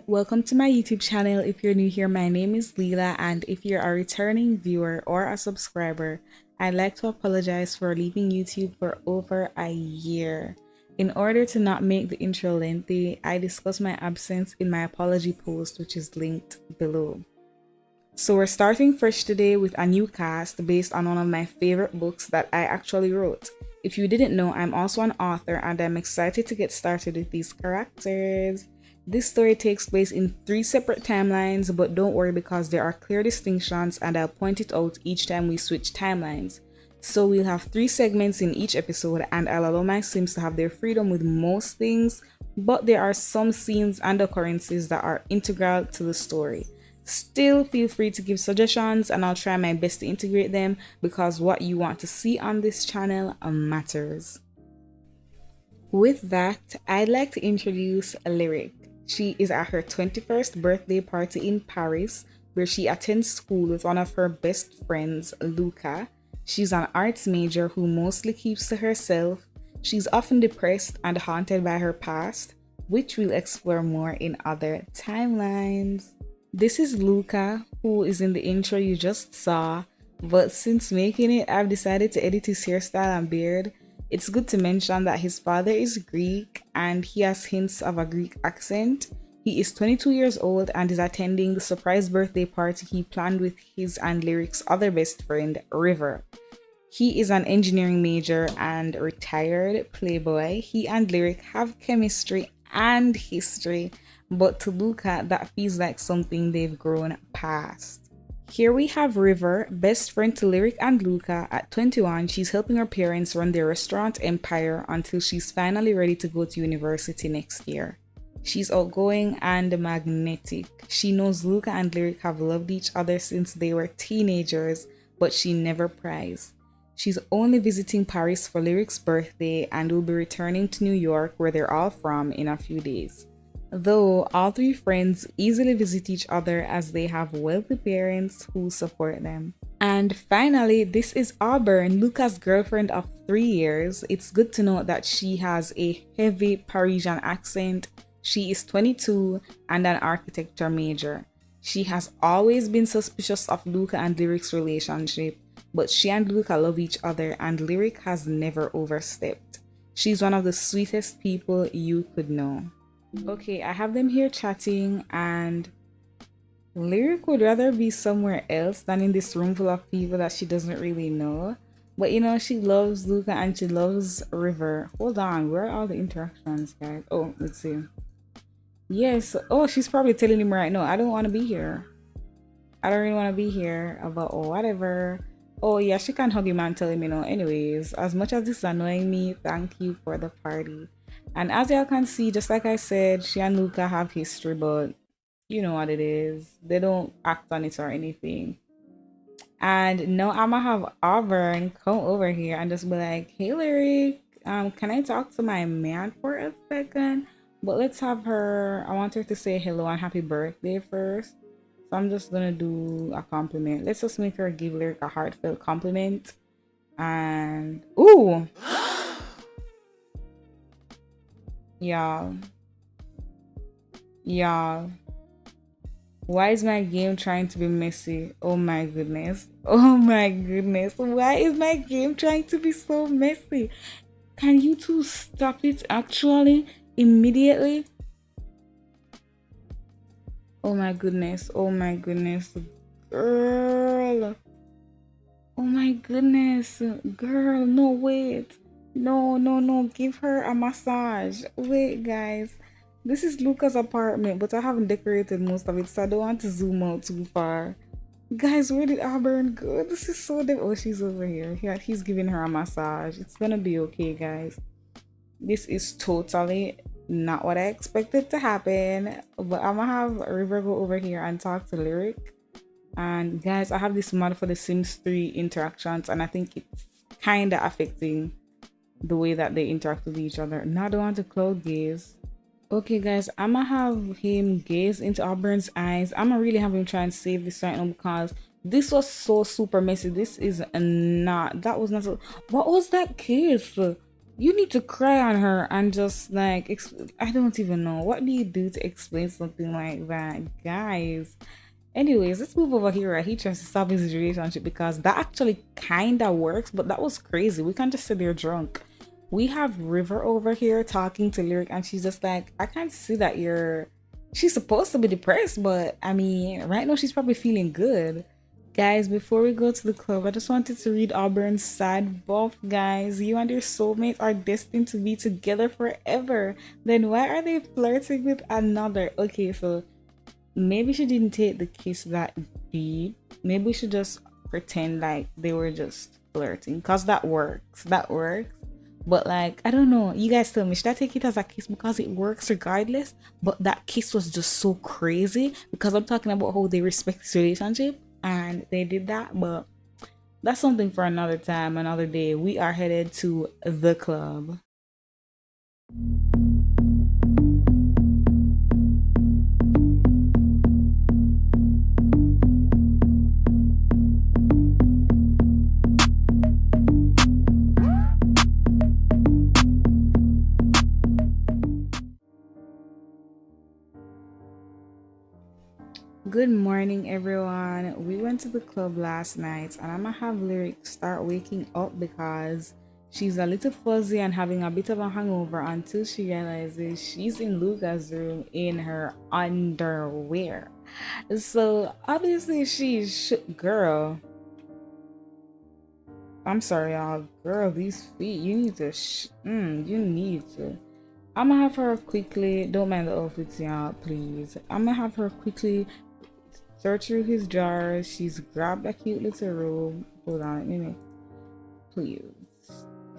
Hi, welcome to my YouTube channel. If you're new here, my name is Leela, and if you're a returning viewer or a subscriber, I'd like to apologize for leaving YouTube for over a year. In order to not make the intro lengthy, I discuss my absence in my apology post, which is linked below. So we're starting fresh today with a new cast based on one of my favorite books that I actually wrote. If you didn't know, I'm also an author and I'm excited to get started with these characters. This story takes place in 3 separate timelines, but don't worry because there are clear distinctions and I'll point it out each time we switch timelines. So we'll have 3 segments in each episode and I'll allow my Sims to have their freedom with most things, but there are some scenes and occurrences that are integral to the story. Still feel free to give suggestions and I'll try my best to integrate them because what you want to see on this channel matters. With that, I'd like to introduce Lyric. She is at her 21st birthday party in Paris, where she attends school with one of her best friends, Luca. She's an arts major who mostly keeps to herself. She's often depressed and haunted by her past, which we'll explore more in other timelines. This is Luca, who is in the intro you just saw, but since making it, I've decided to edit his hairstyle and beard. It's good to mention that his father is Greek and he has hints of a Greek accent. He is 22 years old and is attending the surprise birthday party he planned with his and Lyric's other best friend, River. He is an engineering major and retired playboy. He and Lyric have chemistry and history, but to Luca, that feels like something they've grown past. Here we have River, best friend to Lyric and Luca. At 21, she's helping her parents run their restaurant empire until she's finally ready to go to university next year. She's outgoing and magnetic. She knows Luca and Lyric have loved each other since they were teenagers, but she never pries. She's only visiting Paris for Lyric's birthday and will be returning to New York, where they're all from, in a few days. Though all 3 friends easily visit each other as they have wealthy parents who support them. And finally, this is Auburn, Luca's girlfriend of 3 years. It's good to note that she has a heavy Parisian accent. She is 22 and an architecture major. She has always been suspicious of Luca and Lyric's relationship, but she and Luca love each other and Lyric has never overstepped. She's one of the sweetest people you could know. Okay, I have them here chatting and Lyric would rather be somewhere else than in this room full of people that she doesn't really know. But you know, she loves Luca and she loves River. Hold on, where are all the interactions, guys? Oh, let's see. Yes, oh, she's probably telling him right now, I don't want to be here. I don't really want to be here, but oh, whatever. Oh yeah, she can hug him and tell him, you know, anyways, as much as this is annoying me, thank you for the party. And as y'all can see, just like I said, she and Luca have history, but you know what it is. They don't act on it or anything. And now I'ma have Auburn come over here and just be like, hey Lyric, can I talk to my man for a second? But let's have her, I want her to say hello and happy birthday first. So I'm just gonna do a compliment. Let's just make her give Lyric a heartfelt compliment. And ooh! Y'all, why is my game trying to be messy? Oh my goodness, why is my game trying to be so messy? Can you two stop it actually immediately? Oh my goodness, girl, oh my goodness, girl, no, wait. No, give her a massage. Wait, guys, this is Luca's apartment, but I haven't decorated most of it, so I don't want to zoom out too far. Guys, where did Auburn go? This is so deep. Oh, she's over here. He's giving her a massage. It's gonna be okay, guys. This is totally not what I expected to happen, but I'm gonna have River go over here and talk to Lyric. And guys, I have this mod for the Sims 3 interactions, and I think it's kind of affecting the way that they interact with each other. Now I don't want to cloud gaze. Okay guys, I'ma have him gaze into Auburn's eyes. I'ma really have him try and save this right now because this was so super messy. This is not, that was not so, what was that kiss? you need to cry on her and just like I don't even know, what do you do to explain something like that, guys? Anyways, let's move over here. He tries to stop his relationship because that actually kind of works, but that was crazy. We can't just say they're drunk. We have River over here talking to Lyric, and she's just like, I can't see that she's supposed to be depressed, but I mean, right now she's probably feeling good. Guys, before we go to the club, I just wanted to read Auburn's side. Both guys, you and your soulmate are destined to be together forever. Then why are they flirting with another? Okay, so maybe she didn't take the kiss that deep. Maybe we should just pretend like they were just flirting, because that works. That works. But like, I don't know. You guys tell me, should I take it as a kiss because it works regardless? But that kiss was just so crazy because I'm talking about how they respect this relationship and they did that. But that's something for another time, another day. We are headed to the club. Good morning, everyone. We went to the club last night and I'm gonna have Lyric start waking up because she's a little fuzzy and having a bit of a hangover until she realizes she's in Luca's room in her underwear. So obviously she's girl. I'm sorry, y'all. Girl, these feet, you need to you need to. I'm gonna have her quickly, don't mind the outfits, y'all, please. I'm gonna have her quickly search through his drawers. She's grabbed a cute little robe. Hold on a minute, please.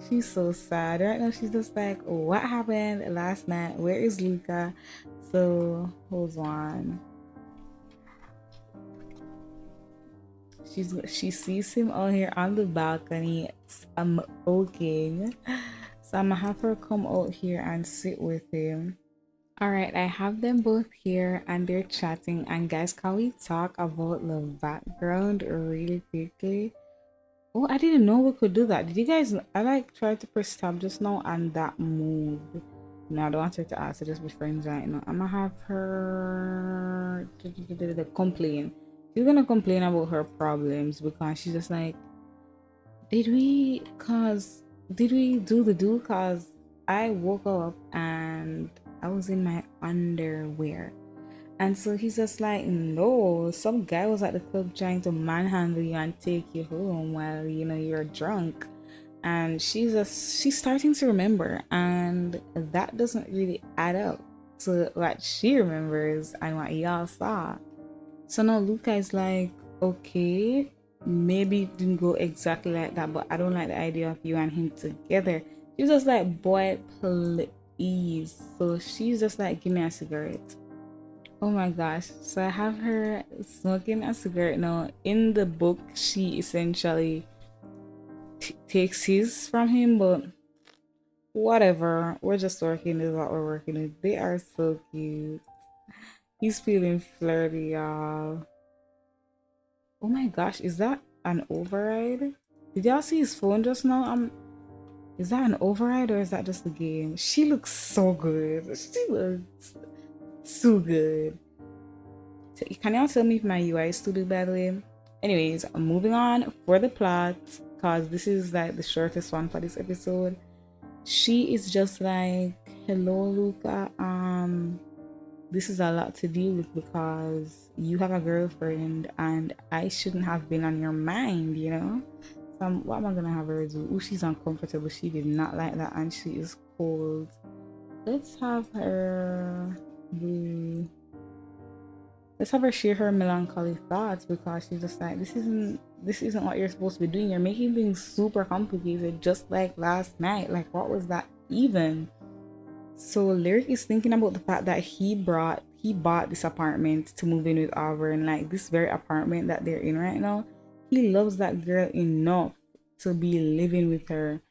She's so sad right now. She's just like, what happened last night? Where is Luca? So hold on. She sees him out here on the balcony smoking. So I'm gonna have her come out here and sit with him. All right, I have them both here and they're chatting. And guys, can we talk about the background really quickly? Oh, I didn't know we could do that. Did you guys? I like tried to press tab just now and that moved. No, I don't want her to ask. Just be friends right now. I'm gonna have her complain. She's gonna complain about her problems because she's just like, did we do the do? Cause I woke up and I was in my underwear. And so he's just like, no, some guy was at the club trying to manhandle you and take you home while you're drunk. And she's starting to remember, and that doesn't really add up to what she remembers and what y'all saw. So now Luca is like, okay, maybe it didn't go exactly like that, but I don't like the idea of you and him together. She's just like, boy, please. So she's just like, give me a cigarette. Oh my gosh. So I have her smoking a cigarette now. In the book, she essentially takes his from him, but whatever. We're just working with what we're working with. They are so cute. He's feeling flirty, y'all. Oh my gosh, is that an override? Did y'all see his phone just now? Is that an override or is that just the game? She looks so good. She looks so good. Can y'all tell me if my UI is too big, by the way? Anyways, moving on for the plot, because this is like the shortest one for this episode. She is just like, hello Luca, this is a lot to deal with because you have a girlfriend and I shouldn't have been on your mind, So what am I gonna have her do? Oh, she's uncomfortable. She did not like that and she is cold. Let's have her share her melancholy thoughts because she's just like, this isn't what you're supposed to be doing. You're making things super complicated just like last night. Like, what was that even? So Lyric is thinking about the fact that he bought this apartment to move in with Auburn, like this very apartment that they're in right now. He loves that girl enough to be living with her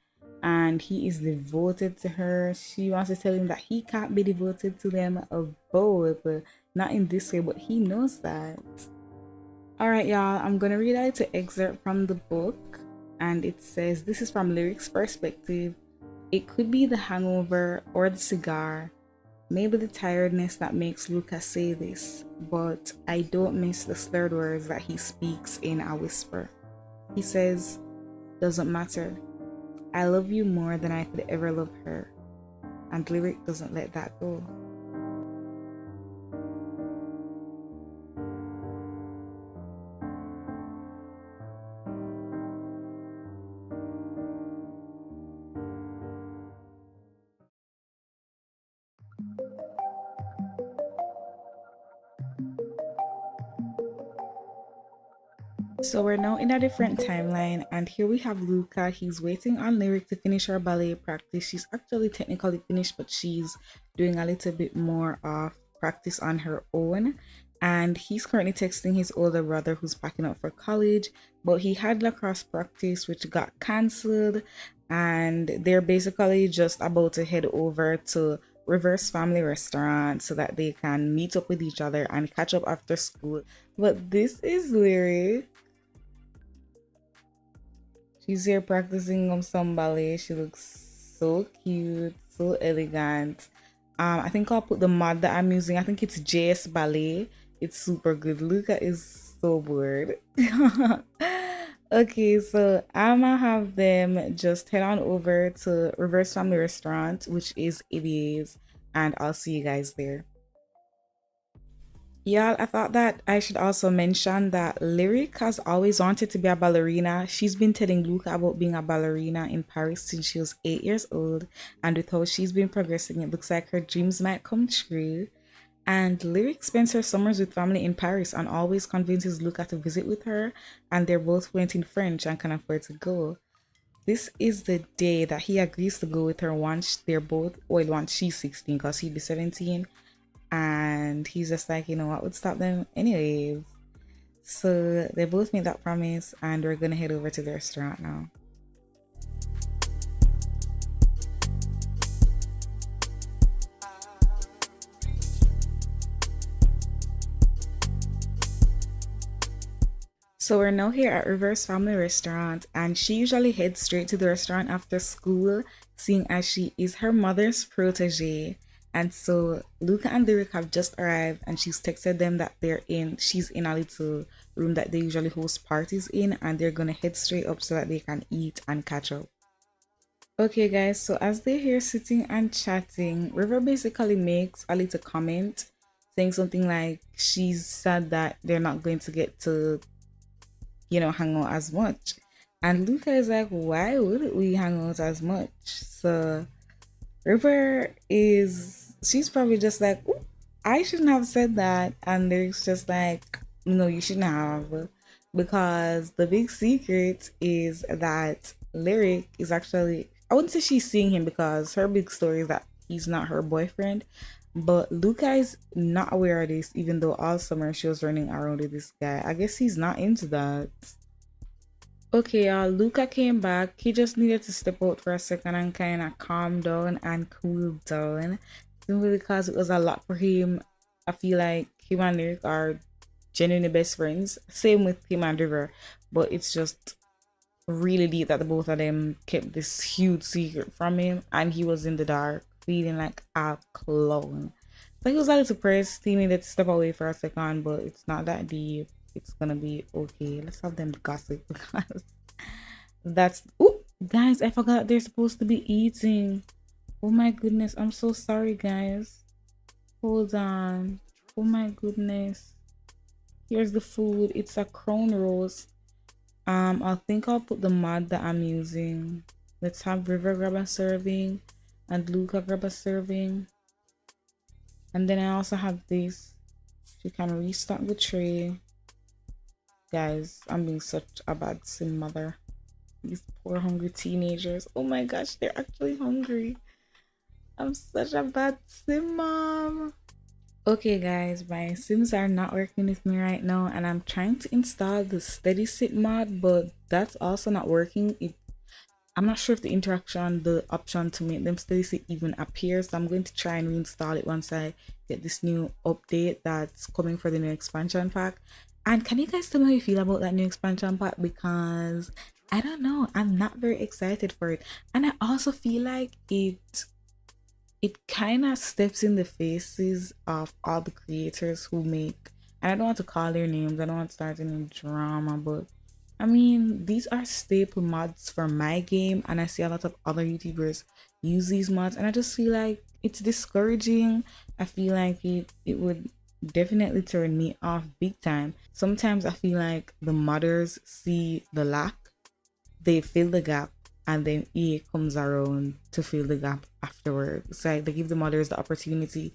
and he is devoted to her. She wants to tell him that he can't be devoted to them both, not in this way, but he knows that. All right, y'all, I'm gonna read out an excerpt from the book and it says, this is from Lyric's perspective. It could be the hangover or the cigar, maybe the tiredness that makes Luca say this, but I don't miss the slurred words that he speaks in a whisper. He says, "Doesn't matter. I love you more than I could ever love her." And Lyric doesn't let that go. So we're now in a different timeline, and here we have Luca. He's waiting on Lyric to finish her ballet practice. She's actually technically finished, but she's doing a little bit more of practice on her own. And he's currently texting his older brother who's packing up for college, but he had lacrosse practice which got cancelled, and they're basically just about to head over to Reverse Family Restaurant so that they can meet up with each other and catch up after school. But this is Lyric. She's here practicing some ballet. She looks so cute, so elegant. I think I'll put the mod that I'm using. I think it's JS Ballet. It's super good. Luca is so bored. Okay, so I'ma have them just head on over to Reverse Family Restaurant, which is Ili's, and I'll see you guys there. Yeah, I thought that I should also mention that Lyric has always wanted to be a ballerina. She's been telling Luca about being a ballerina in Paris since she was 8 years old, and with how she's been progressing, it looks like her dreams might come true. And Lyric spends her summers with family in Paris and always convinces Luca to visit with her, and they're both fluent in French and can afford to go. This is the day that he agrees to go with her once they're both, well, once she's 16, because he'd be 17. And he's just like, you know what would stop them anyways. So they both made that promise, and we're gonna head over to the restaurant now. So we're now here at Reverse Family Restaurant, and she usually heads straight to the restaurant after school, seeing as she is her mother's protege. And so Luca and Lyric have just arrived, and she's texted them that she's in a little room that they usually host parties in, and they're gonna head straight up so that they can eat and catch up. Okay guys, so as they're here sitting and chatting, River basically makes a little comment saying something like she's sad that they're not going to get to, you know, hang out as much. And Luca is like, why wouldn't we hang out as much? So River she's probably just like, I shouldn't have said that. And there's just like, no, you shouldn't have. Because the big secret is that Lyric is actually, I wouldn't say she's seeing him because her big story is that he's not her boyfriend. But Luca is not aware of this, even though all summer she was running around with this guy. I guess he's not into that. Okay, Luca came back. He just needed to step out for a second and kind of calm down and cool down. Simply because it was a lot for him. I feel like him and Lyric are genuinely best friends. Same with him and River. But it's just really deep that the both of them kept this huge secret from him. And he was in the dark, feeling like a clown. So he was a little depressed. He needed to step away for a second, but it's not that deep. It's gonna be okay. Let's have them gossip because that's, oh guys, I forgot they're supposed to be eating. Oh my goodness, I'm so sorry guys. Hold on. Oh my goodness. Here's the food. It's a crown roast. I think I'll put the mod that I'm using. Let's have River grab a serving and Luca grab a serving. And then I also have this. You can restock the tray. Guys, I'm being such a bad sim mother. These poor hungry teenagers. Oh my gosh, they're actually hungry. I'm such a bad sim mom. Okay guys, my sims are not working with me right now, and I'm trying to install the steady sit mod, but that's also not working. I'm not sure if the option to make them steady sit even appears, so I'm going to try and reinstall it once I get this new update that's coming for the new expansion pack. And can you guys tell me how you feel about that new expansion pack? Because I don't know, I'm not very excited for it. And I also feel like it kind of steps in the faces of all the creators who make, and I don't want to call their names, I don't want to start any drama, but I mean, these are staple mods for my game, and I see a lot of other YouTubers use these mods, and I just feel like it's discouraging. I feel like it would definitely turn me off big time. Sometimes I feel like the modders see the lack, they fill the gap, and then EA comes around to fill the gap afterwards. It's like they give the modders the opportunity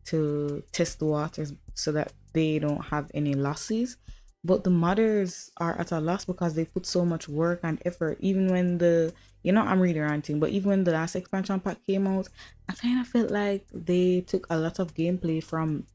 to test the waters so that they don't have any losses. But the modders are at a loss because they put so much work and effort. Even when I'm really ranting, but even when the last expansion pack came out, I kind of felt like they took a lot of gameplay from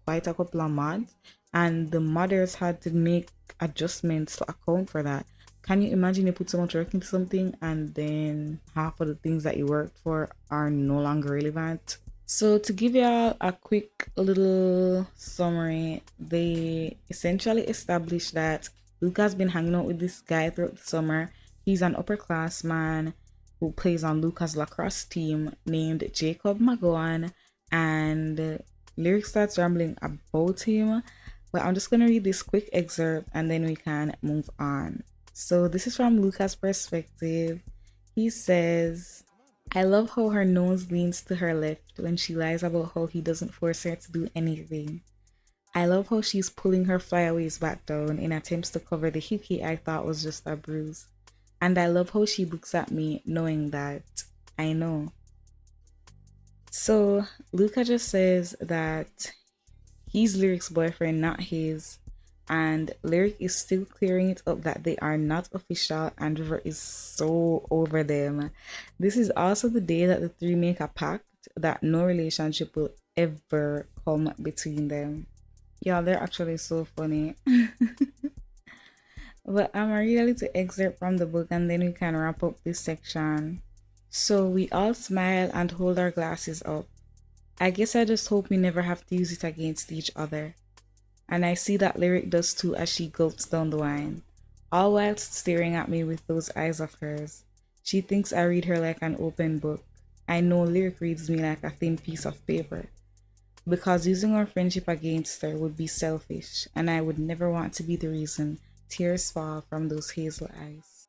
quite a couple of mods, and the modders had to make adjustments to account for that. Can you imagine you put so much work into something and then half of the things that you worked for are no longer relevant? So to give y'all a quick little summary, they essentially established that Luca's been hanging out with this guy throughout the summer. He's an upperclassman who plays on Luca's lacrosse team named Jacob McGowan, and Lyric starts rambling about him. But I'm just going to read this quick excerpt and then we can move on. So this is from Luca's perspective. He says, "I love how her nose leans to her left when she lies about how he doesn't force her to do anything. I love how she's pulling her flyaways back down in attempts to cover the hickey I thought was just a bruise. And I love how she looks at me knowing that I know." So Luca just says that he's Lyric's boyfriend, not his. And Lyric is still clearing it up that they are not official, and River is so over them. This is also the day that the three make a pact that no relationship will ever come between them. Yeah, they're actually so funny. But I'm ready to excerpt from the book and then we can wrap up this section. So we all smile and hold our glasses up. I guess I just hope we never have to use it against each other. And I see that Lyric does too as she gulps down the wine, all whilst staring at me with those eyes of hers. She thinks I read her like an open book. I know Lyric reads me like a thin piece of paper. Because using our friendship against her would be selfish, and I would never want to be the reason tears fall from those hazel eyes.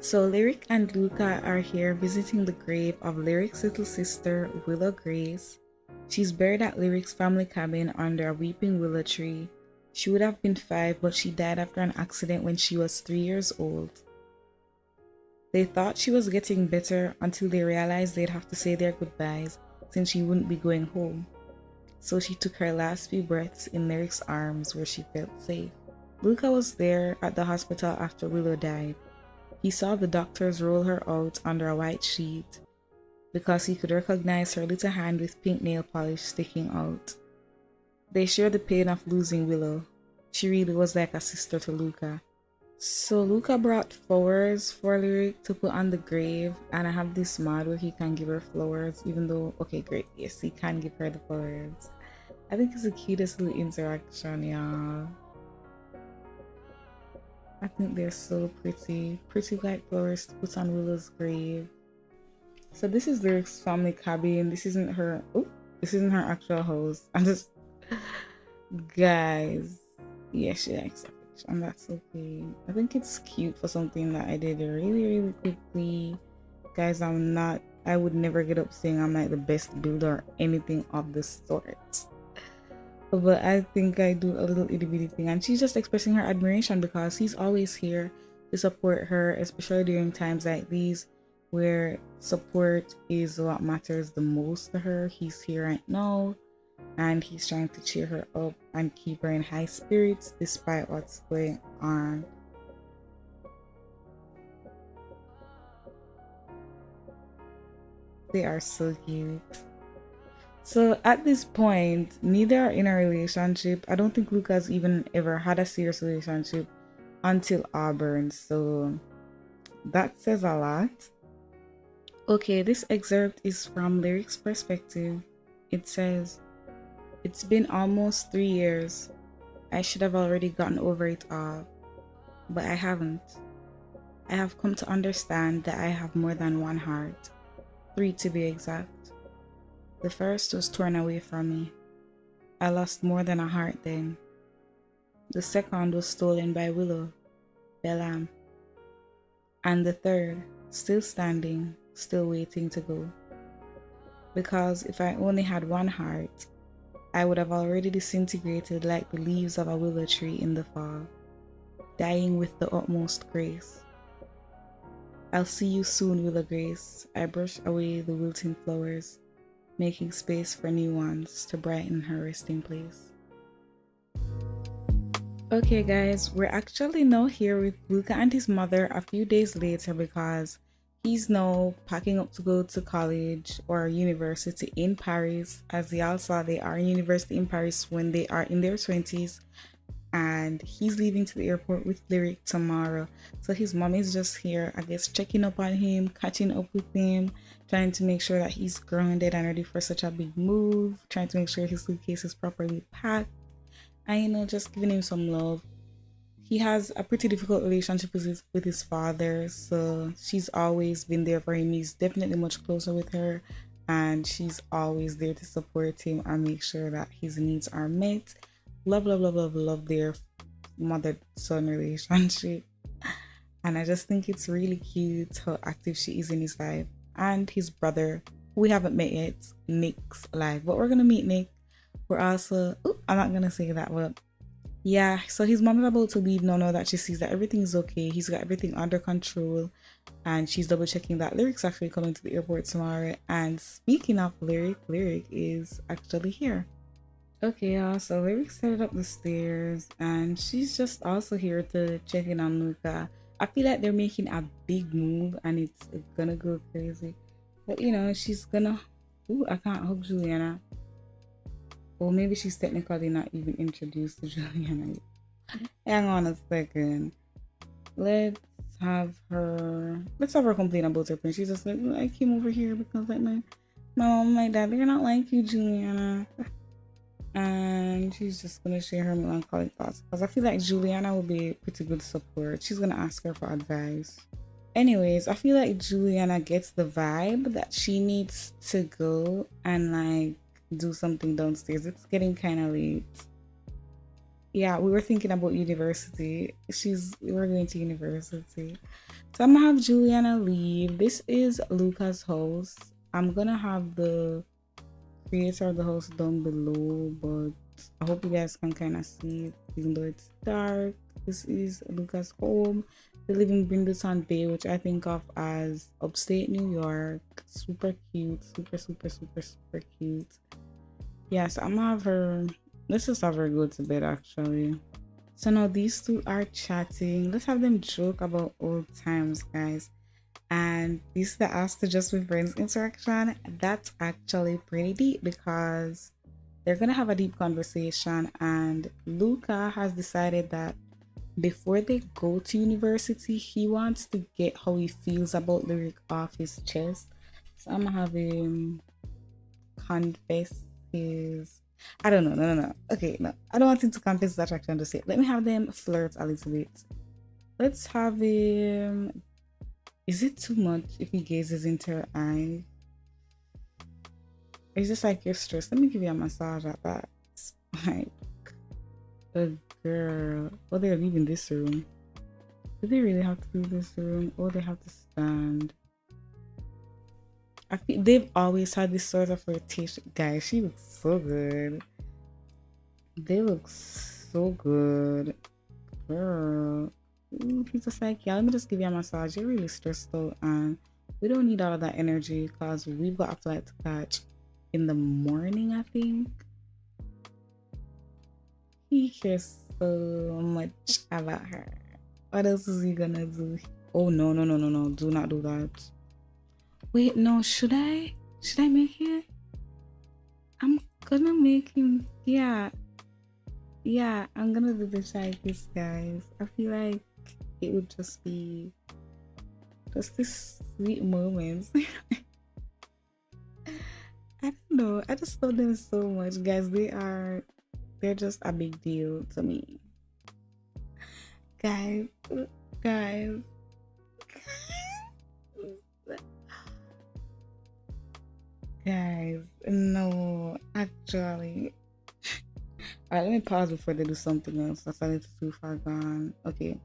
So Lyric and Luca are here visiting the grave of Lyric's little sister, Willow Grace. She's buried at Lyric's family cabin under a weeping willow tree. She would have been 5, but she died after an accident when she was 3 years old. They thought she was getting better until they realized they'd have to say their goodbyes since she wouldn't be going home. So she took her last few breaths in Lyric's arms where she felt safe. Luca was there at the hospital after Willow died. He saw the doctors roll her out under a white sheet because he could recognize her little hand with pink nail polish sticking out. They shared the pain of losing Willow. She really was like a sister to Luca. So Luca brought flowers for Lyric to put on the grave, and I have this mod where he can give her flowers, even though, okay, great, yes, he can give her the flowers. I think it's the cutest little interaction, y'all. I think they're so pretty. Pretty white flowers to put on Willow's grave. So this is Lyric's family cabin. This isn't her actual house. I'm just, guys, yeah, she likes it, and that's okay. I think it's cute for something that I did really quickly. Guys, I would never get up saying I'm like the best builder or anything of the sort. But I think I do a little itty bitty thing, and she's just expressing her admiration because he's always here to support her, especially during times like these where support is what matters the most to her. He's here right now and he's trying to cheer her up and keep her in high spirits despite what's going on. They are so cute. So at this point, neither are in a relationship. I don't think Luca's even ever had a serious relationship until Auburn, so that says a lot. Okay, this excerpt is from Lyric's perspective. It says, "It's been almost 3 years. I should have already gotten over it all. but I haven't. I have come to understand that I have more than one heart, 3 to be exact. The first was torn away from me. I lost more than a heart then. The second was stolen by Willow, Balaam. And the third, still standing, still waiting to go. Because if I only had one heart, I would have already disintegrated like the leaves of a willow tree in the fall, dying with the utmost grace. I'll see you soon, Willow Grace. I brush away the wilting flowers, making space for new ones to brighten her resting place. Okay guys, we're actually now here with Luca and his mother a few days later because he's now packing up to go to college or university in Paris. As y'all saw, they are in university in Paris when they are in their 20s, and he's leaving to the airport with Lyric tomorrow. So his mom is just here, I guess, checking up on him, catching up with him, trying to make sure that he's grounded and ready for such a big move, trying to make sure his suitcase is properly packed, and just giving him some love. He has a pretty difficult relationship with his father, so she's always been there for him. He's definitely much closer with her, and she's always there to support him and make sure that his needs are met. Love their mother-son relationship. And I just think it's really cute how active she is in his life. And his brother, who we haven't met yet, Nick's life. But we're gonna meet Nick. We're also, I'm not gonna say that, but yeah, so his mom is about to leave now that she sees that everything's okay. He's got everything under control, and she's double checking that Lyric's actually coming to the airport tomorrow. And speaking of Lyric is actually here. Okay, y'all, so Lyric set up the stairs, and she's just also here to check in on Luca. I feel like they're making a big move, and it's gonna go crazy. But she's gonna, I can't hug Juliana. Or maybe she's technically not even introduced to Juliana. Hang on a second. Let's have her complain about her friend. She's just like, I came over here because like my mom, my dad, they're not like you, Juliana. And she's just gonna share her melancholic thoughts because I feel like Juliana will be pretty good support. She's gonna ask her for advice. Anyways, I feel like Juliana gets the vibe that she needs to go and like do something downstairs. It's getting kind of late. Yeah, we were thinking about university. We're going to university. So I'm gonna have Juliana leave. This is Luca's house. I'm gonna have the creator of the house down below, but I hope you guys can kind of see it even though it's dark. This is Luca's home. They live in Brindleton Bay, which I think of as upstate New York. Super cute, super cute. Yeah, so I'm gonna have her, let's just have her go to bed actually. So now these two are chatting. Let's have them joke about old times, guys. And this is the Ask to Just Be Friends interaction. That's actually pretty deep because they're gonna have a deep conversation, and Luca has decided that before they go to university, he wants to get how he feels about Lyric off his chest. So I'm gonna have him confess his, I don't know, no. Okay, no, I don't want him to confess his attraction to say. Let me have them flirt a little bit. Let's have him, is it too much if he gazes into her eye? It's just like you're stressed. Let me give you a massage at that. Like, a girl. Oh, they're leaving this room. Do they really have to leave this room? Oh, they have to stand. I feel they've always had this sort of flirtation. Guys, she looks so good. They look so good. Girl. Ooh, he's just like, yeah, let me just give you a massage. You're really stressed out, and we don't need all of that energy because we've got a flight to catch in the morning, I think. He cares so much about her. What else is he gonna do? Oh, no. Do not do that. Wait, no, should I make it? I'm gonna make him, yeah, I'm gonna do the shy kiss, guys. I feel like it would just be just this sweet moments. I don't know, I just love them so much, guys. They're just a big deal to me. guys, guys, guys, no, actually. Alright, let me pause before they do something else. That's a little too far gone. Okay.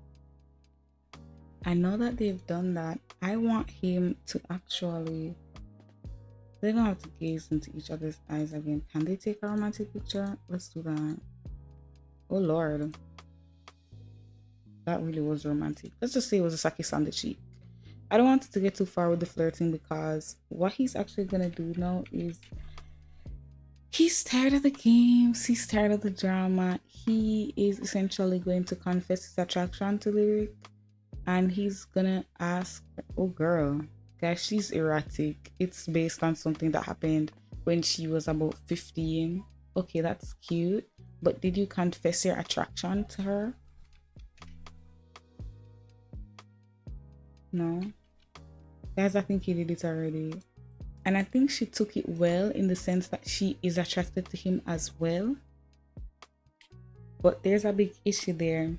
I know that they've done that. I want him to actually. They don't have to gaze into each other's eyes again. Can they take a romantic picture? Let's do that. Oh Lord. That really was romantic. Let's just say it was a kiss on the cheek. I don't want it to get too far with the flirting, because what he's actually gonna do now is he's tired of the games, he's tired of the drama. He is essentially going to confess his attraction to Lyric, and he's gonna ask, oh girl, guys, she's erratic. It's based on something that happened when she was about 15. Okay, that's cute, but did you confess your attraction to her? No. Guys, I think he did it already. And I think she took it well, in the sense that she is attracted to him as well. But there's a big issue there.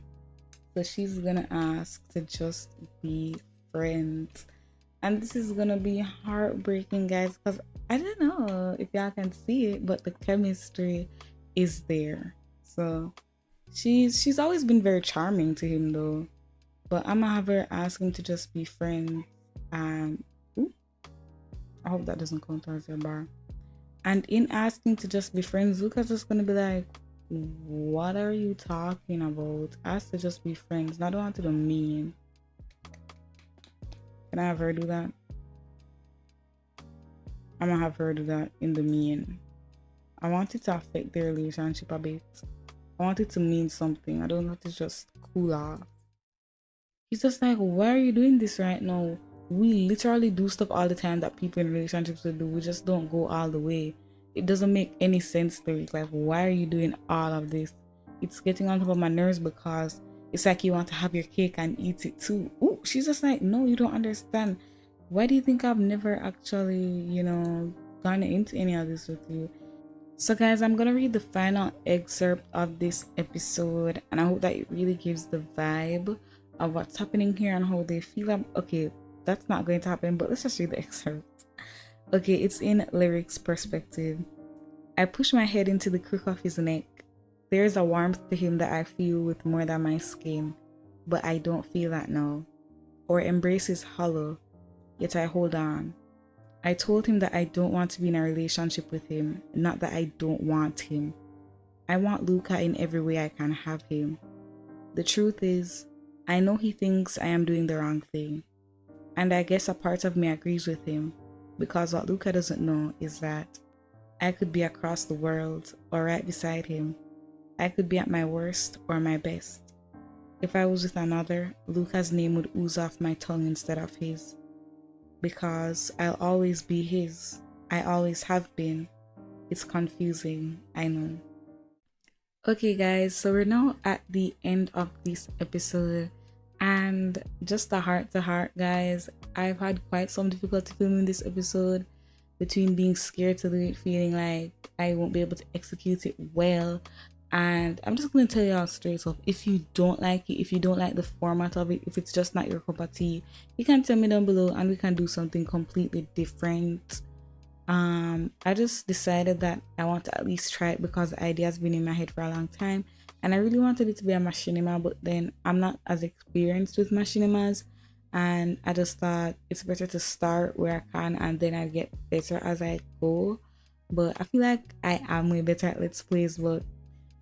So she's gonna ask to just be friends. And this is gonna be heartbreaking, guys, because I don't know if y'all can see it, but the chemistry is there. So she's always been very charming to him though. But I'm gonna have her ask him to just be friends. I hope that doesn't count as your bar. And in asking to just be friends, Luca's just gonna be like, what are you talking about? Ask to just be friends. Not want to be mean. Can I have her do that? I'm gonna have her do that in the mean. I want it to affect their relationship a bit. I want it to mean something. I don't want it to just cool off. He's just like, why are you doing this right now? We literally do stuff all the time that people in relationships will do. We just don't go all the way. It doesn't make any sense to me. Like, why are you doing all of this? It's getting on top of my nerves, because it's like you want to have your cake and eat it too. Ooh, she's just like, no, you don't understand. Why do you think I've never actually, gone into any of this with you? So guys, I'm gonna read the final excerpt of this episode, and I hope that it really gives the vibe of what's happening here and how they feel. Okay, that's not going to happen, but let's just read the excerpt. Okay, it's in Lyric's perspective. I push my head into the crook of his neck. There is a warmth to him that I feel with more than my skin, but I don't feel that now. Our embrace is hollow, yet I hold on. I told him that I don't want to be in a relationship with him, not that I don't want him. I want Luca in every way I can have him. The truth is, I know he thinks I am doing the wrong thing. And I guess a part of me agrees with him, because what Luca doesn't know is that I could be across the world or right beside him. I could be at my worst or my best. If I was with another, Luca's name would ooze off my tongue instead of his. Because I'll always be his. I always have been. It's confusing, I know. Okay guys, so we're now at the end of this episode. And just a heart to heart, guys, I've had quite some difficulty filming this episode, between being scared to do it, feeling like I won't be able to execute it well. And I'm just going to tell y'all straight up, if you don't like it, if you don't like the format of it, if it's just not your cup of tea, you can tell me down below and we can do something completely different. I just decided that I want to at least try it, because the idea has been in my head for a long time. And I really wanted it to be a machinima, but then I'm not as experienced with machinimas, and I just thought it's better to start where I can and then I get better as I go. But I feel like I am way better at Let's Plays. But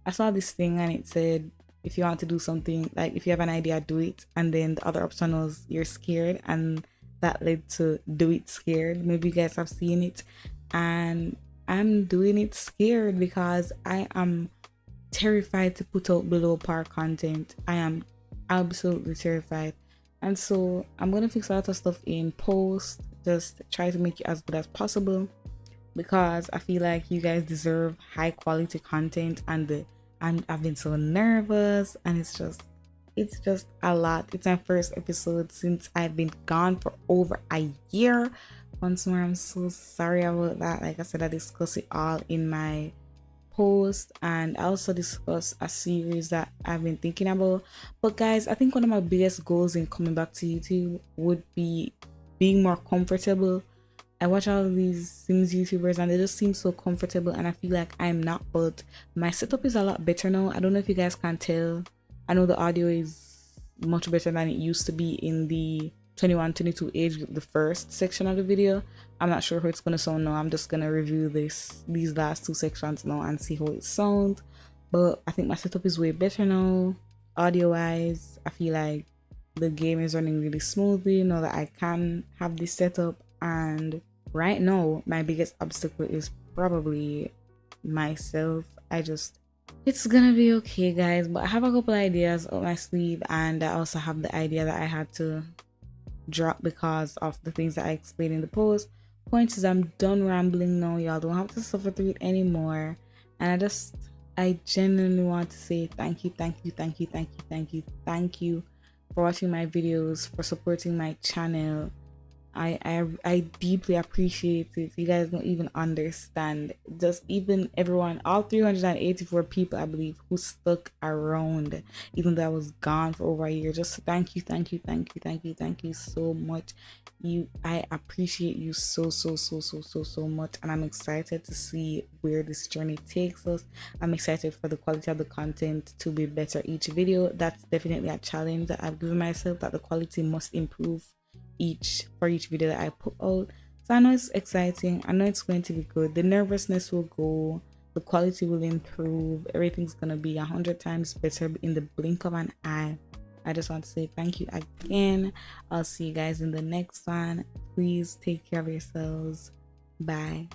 I saw this thing and it said, if you want to do something, like if you have an idea, do it. And then the other option was you're scared, and that led to do it scared. Maybe you guys have seen it. And I'm doing it scared because I am terrified to put out below par content. I am absolutely terrified. And so I'm gonna fix a lot of stuff in post, just try to make it as good as possible, because I feel like you guys deserve high quality content. And I've been so nervous, and it's just a lot. It's my first episode since I've been gone for over a year. Once more, I'm so sorry about that. Like I said, I discussed it all in my post, and I also discuss a series that I've been thinking about. But guys, I think one of my biggest goals in coming back to YouTube would be being more comfortable. I watch all of these Sims YouTubers and they just seem so comfortable, and I feel like I'm not, but my setup is a lot better now. I don't know if you guys can tell. I know the audio is much better than it used to be in the 21-22 age, the first section of the video. I'm not sure how it's gonna sound now. I'm just gonna review these last two sections now and see how it sounds. But I think my setup is way better now. Audio wise, I feel like the game is running really smoothly now that I can have this setup. And right now my biggest obstacle is probably myself. It's gonna be okay, guys, but I have a couple ideas up my sleeve, and I also have the idea that I had to drop because of the things that I explained in the post. Point is, I'm done rambling now. Y'all don't have to suffer through it anymore, and I genuinely want to say thank you for watching my videos, for supporting my channel. I deeply appreciate it. You guys don't even understand. Just even everyone, all 384 people, I believe, who stuck around even though I was gone for over a year. Just thank you so much. I appreciate you so much, and I'm excited to see where this journey takes us. I'm excited for the quality of the content to be better each video. That's definitely a challenge that I've given myself, that the quality must improve for each video that I put out. So I know it's exciting, I know it's going to be good. The nervousness will go, the quality will improve, everything's gonna be 100 times better in the blink of an eye. I just want to say thank you again. I'll see you guys in the next one. Please take care of yourselves. Bye.